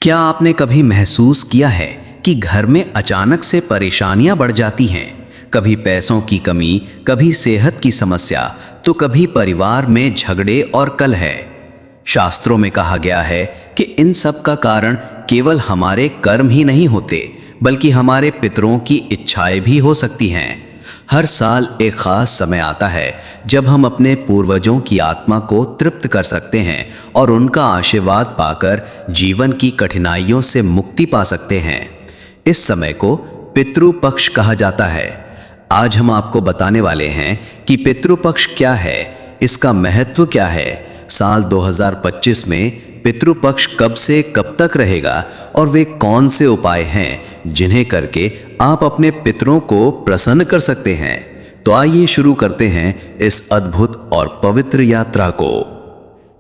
क्या आपने कभी महसूस किया है कि घर में अचानक से परेशानियां बढ़ जाती हैं? कभी पैसों की कमी, कभी सेहत की समस्या, तो कभी परिवार में झगड़े और कलह। शास्त्रों में कहा गया है कि इन सब का कारण केवल हमारे कर्म ही नहीं होते, बल्कि हमारे पितरों की इच्छाएं भी हो सकती हैं। हर साल एक खास समय आता है जब हम अपने पूर्वजों की आत्मा को तृप्त कर सकते हैं और उनका आशीर्वाद पाकर जीवन की कठिनाइयों से मुक्ति पा सकते हैं। इस समय को पितृपक्ष कहा जाता है। आज हम आपको बताने वाले हैं कि पितृपक्ष क्या है, इसका महत्व क्या है, साल 2025 में पितृपक्ष कब से कब तक रहेगा और वे कौन से उपाय हैं जिन्हें करके आप अपने पितरों को प्रसन्न कर सकते हैं। तो आइए शुरू करते हैं इस अद्भुत और पवित्र यात्रा को।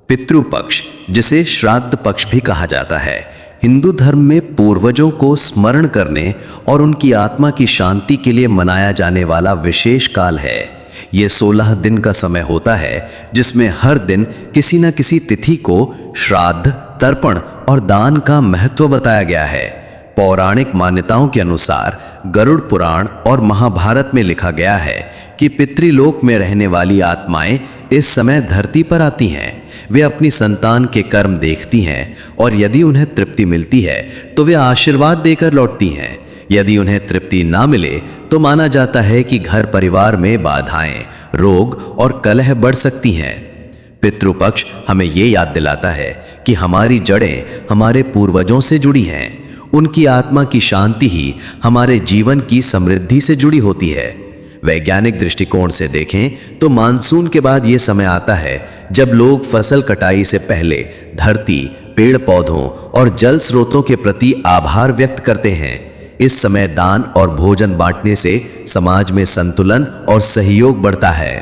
पितृपक्ष, जिसे श्राद्ध पक्ष भी कहा जाता है, हिंदू धर्म में पूर्वजों को स्मरण करने और उनकी आत्मा की शांति के लिए मनाया जाने वाला विशेष काल है। ये 16 दिन का समय होता है जिसमें हर दिन किसी न किसी तिथि को श्राद्ध, तर्पण और दान का महत्व बताया गया है। पौराणिक मान्यताओं के अनुसार गरुड़ पुराण और महाभारत में लिखा गया है कि पितृलोक में रहने वाली आत्माएं इस समय धरती पर आती हैं। वे अपनी संतान के कर्म देखती हैं और यदि उन्हें तृप्ति मिलती है तो वे आशीर्वाद देकर लौटती हैं। यदि उन्हें तृप्ति ना मिले तो माना जाता है कि घर परिवार में बाधाएं, रोग और कलह बढ़ सकती हैं। पितृपक्ष हमें ये याद दिलाता है कि हमारी जड़ें हमारे पूर्वजों से जुड़ी हैं। उनकी आत्मा की शांति ही हमारे जीवन की समृद्धि से जुड़ी होती है। वैज्ञानिक दृष्टिकोण से देखें तो मानसून के बाद ये समय आता है जब लोग फसल कटाई से पहले धरती, पेड़ पौधों और जल स्रोतों के प्रति आभार व्यक्त करते हैं। इस समय दान और भोजन बांटने से समाज में संतुलन और सहयोग बढ़ता है।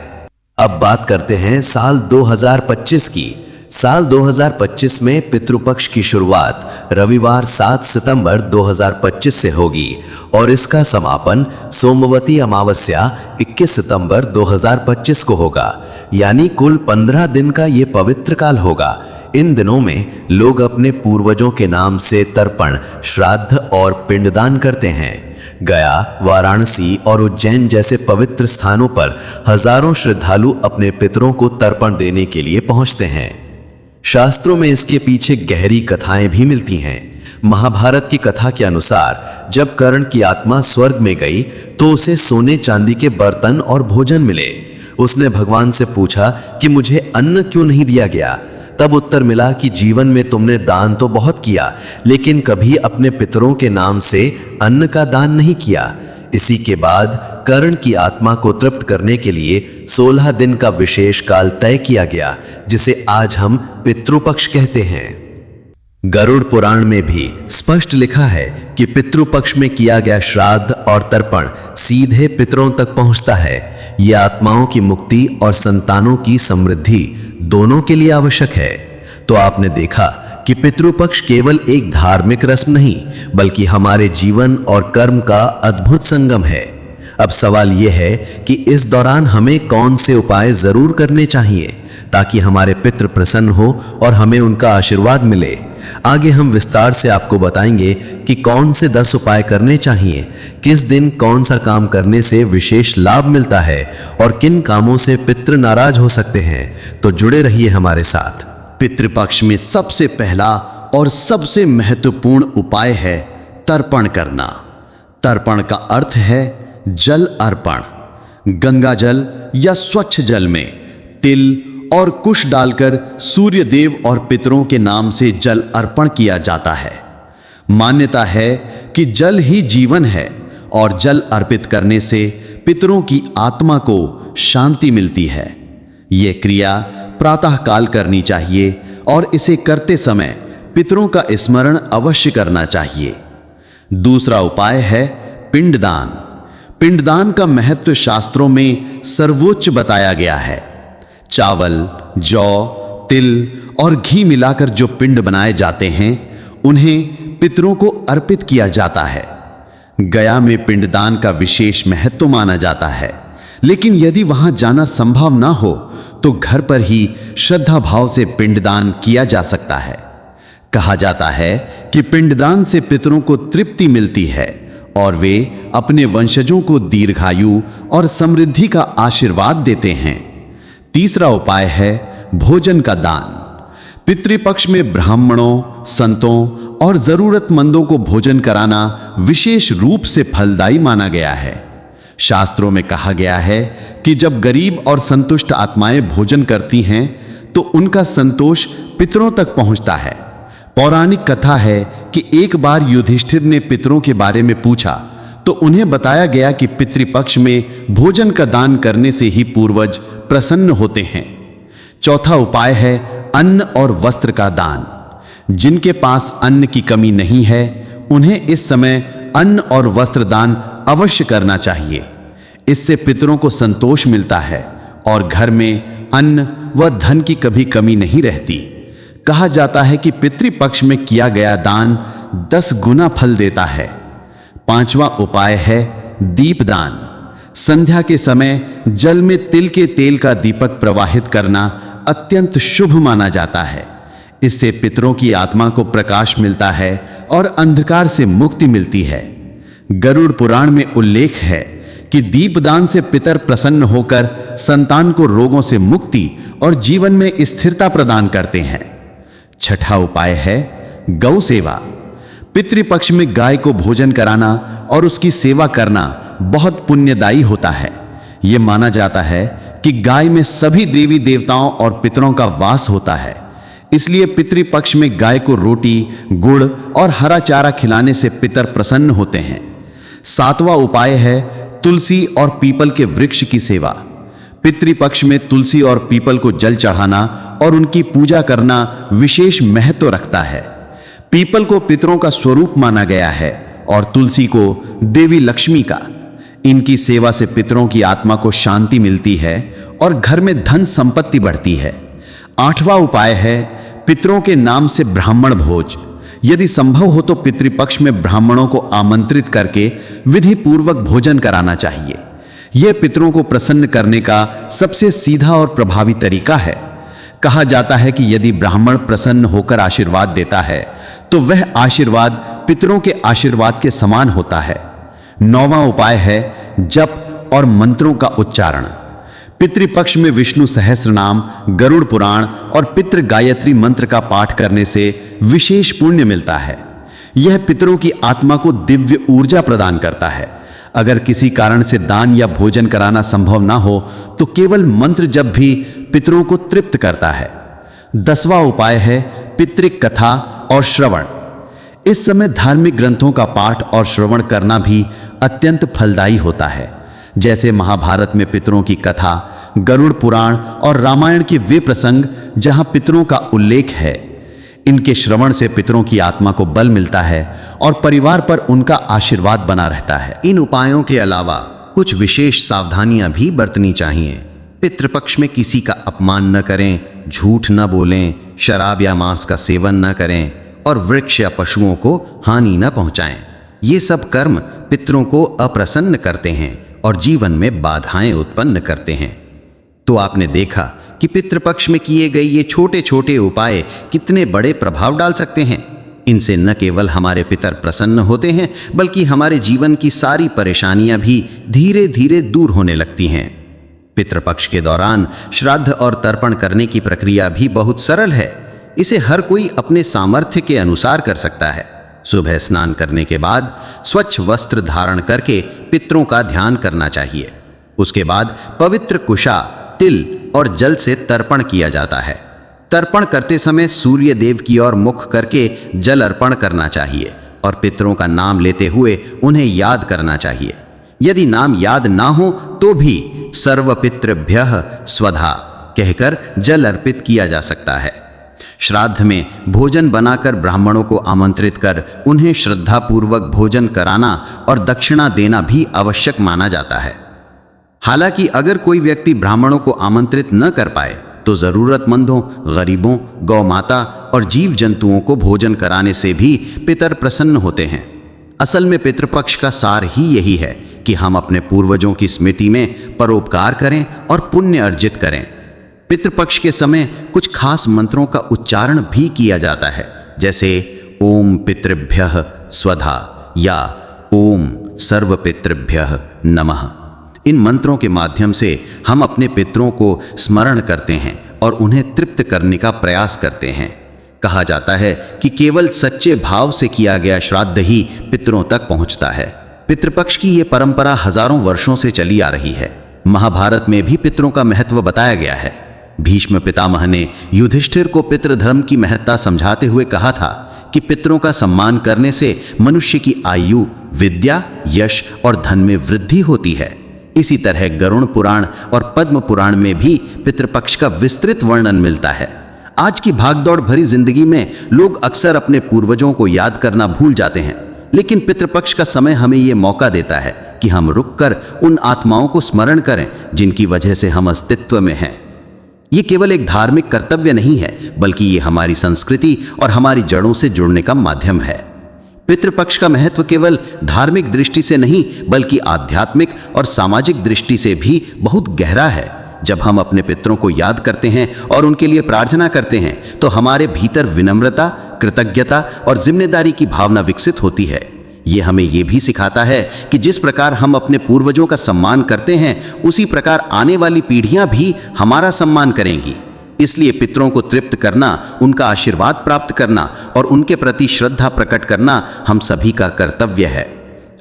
अब बात करते हैं साल 2025 की। साल 2025 में पितृपक्ष की शुरुआत रविवार 7 सितंबर 2025 से होगी और इसका समापन सोमवती अमावस्या 21 सितंबर 2025 को होगा। यानी कुल 15 दिन का ये पवित्र काल होगा। इन दिनों में लोग अपने पूर्वजों के नाम से तर्पण, श्राद्ध और पिंडदान करते हैं। गया, वाराणसी और उज्जैन जैसे पवित्र स्थानों पर हजारों श्रद्धालु अपने पितरों को तर्पण देने के लिए पहुंचते हैं। शास्त्रों में इसके पीछे गहरी कथाएं भी मिलती हैं। महाभारत की कथा के अनुसार जब कर्ण की आत्मा स्वर्ग में गई तो उसे सोने चांदी के बर्तन और भोजन मिले। उसने भगवान से पूछा कि मुझे अन्न क्यों नहीं दिया गया। तब उत्तर मिला कि जीवन में तुमने दान तो बहुत किया, लेकिन कभी अपने पितरों के नाम से अन्न का दान नहीं किया। इसी के बाद कर्ण की आत्मा को तृप्त करने के लिए 16 दिन का विशेष काल तय किया गया, जिसे आज हम पितृपक्ष कहते हैं। गरुड़ पुराण में भी स्पष्ट लिखा है कि पितृपक्ष में किया गया श्राद्ध और तर्पण सीधे पितरों तक पहुंचता है। यह आत्माओं की मुक्ति और संतानों की समृद्धि दोनों के लिए आवश्यक है। तो आपने देखा कि पितृपक्ष केवल एक धार्मिक रस्म नहीं, बल्कि हमारे जीवन और कर्म का अद्भुत संगम है। अब सवाल यह है कि इस दौरान हमें कौन से उपाय जरूर करने चाहिए ताकि हमारे पितृ प्रसन्न हो और हमें उनका आशीर्वाद मिले। आगे हम विस्तार से आपको बताएंगे कि कौन से 10 उपाय करने चाहिए, किस दिन कौन सा काम करने से विशेष लाभ मिलता है और किन कामों से पितृ नाराज हो सकते हैं। तो जुड़े रहिए हमारे साथ। पितृपक्ष में सबसे पहला और सबसे महत्वपूर्ण उपाय है तर्पण करना। तर्पण का अर्थ है जल अर्पण। गंगा जल या स्वच्छ जल में तिल और कुश डालकर सूर्य देव और पितरों के नाम से जल अर्पण किया जाता है। मान्यता है कि जल ही जीवन है और जल अर्पित करने से पितरों की आत्मा को शांति मिलती है। यह क्रिया प्रातःकाल करनी चाहिए और इसे करते समय पितरों का स्मरण अवश्य करना चाहिए। दूसरा उपाय है पिंडदान। पिंडदान का महत्व शास्त्रों में सर्वोच्च बताया गया है। चावल, जौ, तिल और घी मिलाकर जो पिंड बनाए जाते हैं उन्हें पितरों को अर्पित किया जाता है। गया में पिंडदान का विशेष महत्व माना जाता है, लेकिन यदि वहां जाना संभव ना हो तो घर पर ही श्रद्धा भाव से पिंडदान किया जा सकता है। कहा जाता है कि पिंडदान से पितरों को तृप्ति मिलती है और वे अपने वंशजों को दीर्घायु और समृद्धि का आशीर्वाद देते हैं। तीसरा उपाय है भोजन का दान। पितृपक्ष में ब्राह्मणों, संतों और जरूरतमंदों को भोजन कराना विशेष रूप से फलदायी माना गया है। शास्त्रों में कहा गया है कि जब गरीब और संतुष्ट आत्माएं भोजन करती हैं तो उनका संतोष पितरों तक पहुंचता है। पौराणिक कथा है कि एक बार युधिष्ठिर ने पितरों के बारे में पूछा तो उन्हें बताया गया कि पितृपक्ष में भोजन का दान करने से ही पूर्वज प्रसन्न होते हैं। चौथा उपाय है अन्न और वस्त्र का दान। जिनके पास अन्न की कमी नहीं है उन्हें इस समय अन्न और वस्त्र दान अवश्य करना चाहिए। इससे पितरों को संतोष मिलता है और घर में अन्न व धन की कभी कमी नहीं रहती। कहा जाता है कि पितृपक्ष में किया गया दान 10 गुना फल देता है। पांचवा उपाय है दीपदान। संध्या के समय जल में तिल के तेल का दीपक प्रवाहित करना अत्यंत शुभ माना जाता है। इससे पितरों की आत्मा को प्रकाश मिलता है और अंधकार से मुक्ति मिलती है। गरुड़ पुराण में उल्लेख है कि दीपदान से पितर प्रसन्न होकर संतान को रोगों से मुक्ति और जीवन में स्थिरता प्रदान करते हैं। छठा उपाय है गौ सेवा। पितृपक्ष में गाय को भोजन कराना और उसकी सेवा करना बहुत पुण्यदायी होता है। यह माना जाता है कि गाय में सभी देवी देवताओं और पितरों का वास होता है। इसलिए पितृपक्ष में गाय को रोटी, गुड़ और हरा चारा खिलाने से पितर प्रसन्न होते हैं। सातवां उपाय है तुलसी और पीपल के वृक्ष की सेवा। पितृपक्ष में तुलसी और पीपल को जल चढ़ाना और उनकी पूजा करना विशेष महत्व रखता है। पीपल को पितरों का स्वरूप माना गया है और तुलसी को देवी लक्ष्मी का। इनकी सेवा से पितरों की आत्मा को शांति मिलती है और घर में धन संपत्ति बढ़ती है। आठवां उपाय है पितरों के नाम से ब्राह्मण भोज। यदि संभव हो तो पितृपक्ष में ब्राह्मणों को आमंत्रित करके विधि पूर्वक भोजन कराना चाहिए। यह पितरों को प्रसन्न करने का सबसे सीधा और प्रभावी तरीका है। कहा जाता है कि यदि ब्राह्मण प्रसन्न होकर आशीर्वाद देता है तो वह आशीर्वाद पितरों के आशीर्वाद के समान होता है। नौवां उपाय है जप और मंत्रों का उच्चारण। पितृपक्ष में विष्णु सहस्त्र नाम, गरुड़ पुराण और पितृ गायत्री मंत्र का पाठ करने से विशेष पुण्य मिलता है। यह पितरों की आत्मा को दिव्य ऊर्जा प्रदान करता है। अगर किसी कारण से दान या भोजन कराना संभव ना हो तो केवल मंत्र जप भी पितरों को तृप्त करता है। 10वां उपाय है पितृक कथा और श्रवण। इस समय धार्मिक ग्रंथों का पाठ और श्रवण करना भी अत्यंत फलदायी होता है। जैसे महाभारत में पितरों की कथा, गरुड़ पुराण और रामायण के वे प्रसंग जहां पितरों का उल्लेख है। इनके श्रवण से पितरों की आत्मा को बल मिलता है और परिवार पर उनका आशीर्वाद बना रहता है। इन उपायों के अलावा कुछ विशेष सावधानियां भी बरतनी चाहिए। पितृपक्ष में किसी का अपमान न करें, झूठ न बोलें, शराब या मांस का सेवन न करें और वृक्ष या पशुओं को हानि न पहुंचाएं। ये सब कर्म पितरों को अप्रसन्न करते हैं और जीवन में बाधाएं उत्पन्न करते हैं। तो आपने देखा कि पितृपक्ष में किए गए ये छोटे छोटे उपाय कितने बड़े प्रभाव डाल सकते हैं। इनसे न केवल हमारे पितर प्रसन्न होते हैं बल्कि हमारे जीवन की सारी परेशानियां भी धीरे धीरे दूर होने लगती हैं। पितृपक्ष के दौरान श्राद्ध और तर्पण करने की प्रक्रिया भी बहुत सरल है। इसे हर कोई अपने सामर्थ्य के अनुसार कर सकता है। सुबह स्नान करने के बाद स्वच्छ वस्त्र धारण करके पितरों का ध्यान करना चाहिए। उसके बाद पवित्र कुशा, तिल और जल से तर्पण किया जाता है। तर्पण करते समय सूर्य देव की ओर मुख करके जल अर्पण करना चाहिए और पितरों का नाम लेते हुए उन्हें याद करना चाहिए। यदि नाम याद ना हो तो भी सर्वपितृभ्यः स्वधा कहकर जल अर्पित किया जा सकता है। श्राद्ध में भोजन बनाकर ब्राह्मणों को आमंत्रित कर उन्हें श्रद्धापूर्वक भोजन कराना और दक्षिणा देना भी आवश्यक माना जाता है। हालांकि अगर कोई व्यक्ति ब्राह्मणों को आमंत्रित न कर पाए तो जरूरतमंदों, गरीबों, गौ माता और जीव जंतुओं को भोजन कराने से भी पितर प्रसन्न होते हैं। असल में पितृपक्ष का सार ही यही है कि हम अपने पूर्वजों की स्मृति में परोपकार करें और पुण्य अर्जित करें। पितृपक्ष के समय कुछ खास मंत्रों का उच्चारण भी किया जाता है, जैसे ओम पितृभ्यः स्वधा या ओम सर्व पितृभ्यः नमः। इन मंत्रों के माध्यम से हम अपने पितरों को स्मरण करते हैं और उन्हें तृप्त करने का प्रयास करते हैं। कहा जाता है कि केवल सच्चे भाव से किया गया श्राद्ध ही पितरों तक पहुंचता है। पितृपक्ष की ये परंपरा हजारों वर्षों से चली आ रही है। महाभारत में भी पितरों का महत्व बताया गया है। भीष्म पितामह ने युधिष्ठिर को पितृधर्म की महत्ता समझाते हुए कहा था कि पितरों का सम्मान करने से मनुष्य की आयु, विद्या, यश और धन में वृद्धि होती है। इसी तरह गरुड़ पुराण और पद्म पुराण में भी पितृपक्ष का विस्तृत वर्णन मिलता है। आज की भागदौड़ भरी जिंदगी में लोग अक्सर अपने पूर्वजों को याद करना भूल जाते हैं, लेकिन पितृपक्ष का समय हमें ये मौका देता है कि हम रुककर उन आत्माओं को स्मरण करें जिनकी वजह से हम अस्तित्व में हैं। ये केवल एक धार्मिक कर्तव्य नहीं है, बल्कि ये हमारी संस्कृति और हमारी जड़ों से जुड़ने का माध्यम है। पितृपक्ष का महत्व केवल धार्मिक दृष्टि से नहीं, बल्कि आध्यात्मिक और सामाजिक दृष्टि से भी बहुत गहरा है। जब हम अपने पितरों को याद करते हैं और उनके लिए प्रार्थना करते हैं, तो हमारे भीतर विनम्रता, कृतज्ञता और जिम्मेदारी की भावना विकसित होती है। ये हमें ये भी सिखाता है कि जिस प्रकार हम अपने पूर्वजों का सम्मान करते हैं, उसी प्रकार आने वाली पीढ़ियां भी हमारा सम्मान करेंगी। इसलिए पितरों को तृप्त करना, उनका आशीर्वाद प्राप्त करना और उनके प्रति श्रद्धा प्रकट करना हम सभी का कर्तव्य है।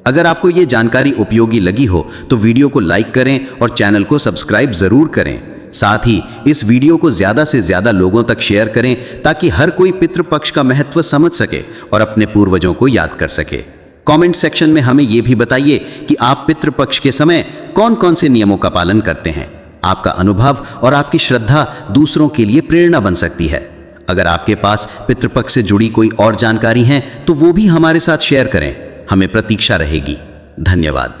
अगर आपको ये जानकारी उपयोगी लगी हो तो वीडियो को लाइक करें और चैनल को सब्सक्राइब जरूर करें। साथ ही इस वीडियो को ज़्यादा से ज़्यादा लोगों तक शेयर करें ताकि हर कोई पितृपक्ष का महत्व समझ सके और अपने पूर्वजों को याद कर सके। कमेंट सेक्शन में हमें ये भी बताइए कि आप पितृपक्ष के समय कौन कौन से नियमों का पालन करते हैं। आपका अनुभव और आपकी श्रद्धा दूसरों के लिए प्रेरणा बन सकती है। अगर आपके पास पितृपक्ष से जुड़ी कोई और जानकारी है तो वो भी हमारे साथ शेयर करें। हमें प्रतीक्षा रहेगी। धन्यवाद।